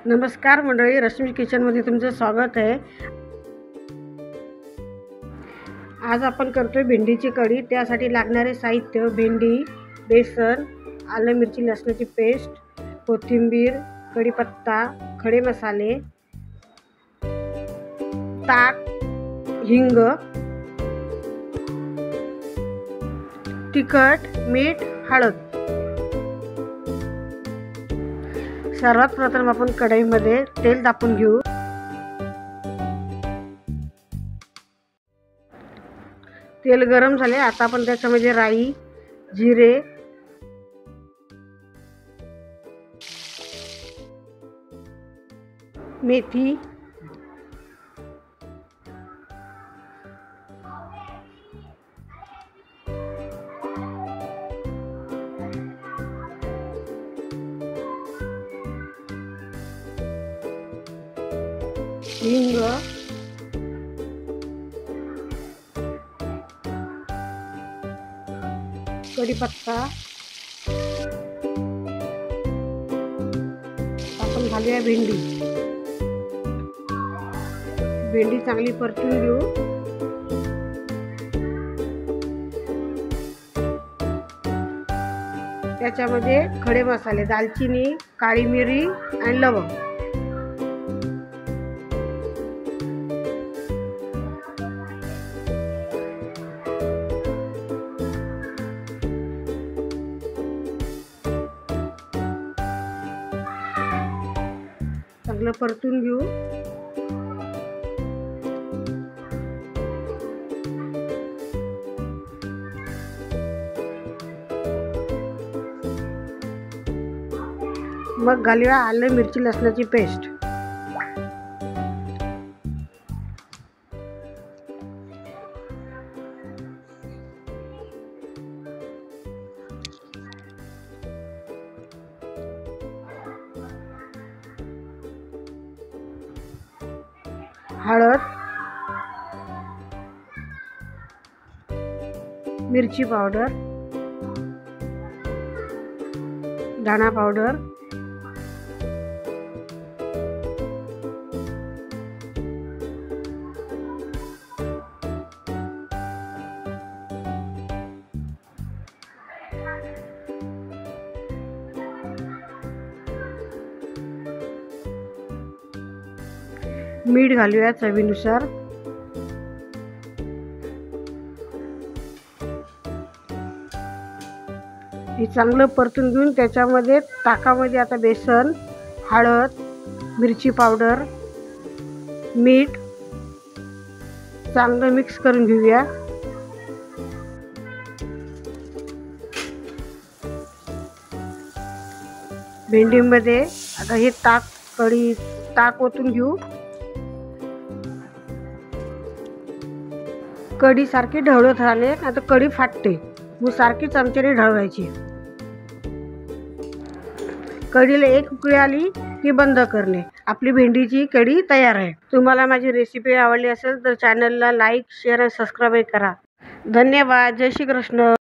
नमस्कार मंडळी, रश्मी किचनमध्ये तुमचं स्वागत आहे। आज आपण करतोय भेंडीची कढी। त्यासाठी लागणारे साहित्य: भेंडी, बेसन, आलं मिरची लसणाची पेस्ट, कोथिंबीर, कढीपत्ता, खडे मसाले, ताक, हिंग, तिखट, मीठ, हळद। सर्वात प्रथम आपण कढईमध्ये तेल तापवून घेऊ। तेल गरम झाले, आता आपण त्याच्यामध्ये राई, जिरे, मेथी, हिंग, कढीपत्ता आपण घालूया। भेंडी चांगली परतून घेऊ। त्याच्यामध्ये खडे मसाले, दालचिनी, काळी मिरी आणि लवंग, चांगलं परतून घेऊ। मग घालूया आलं मिरची लसणाची पेस्ट। हळद, मिरची पावडर, धना पावडर, मीठ घालूया चवीनुसार। हे चांगलं परतून घेऊन त्याच्यामध्ये ताकामध्ये आता बेसन, हळद, मिरची पावडर, मीठ चांगलं मिक्स करून घेऊया। भेंडीमध्ये आता हे ताक ओतून घेऊ। कढी सारखी ढवळत राहिले, आता कढी फाटते, मग सारखी चमच्याने ढवळायची। कढीला एक उकळी आली की बंद करणे। आपली भेंडीची कढी तयार आहे। तुम्हाला माझी रेसिपी आवडली असेल तर चॅनलला लाईक, शेअर आणि सबस्क्राईब करा। धन्यवाद। जय श्री कृष्ण।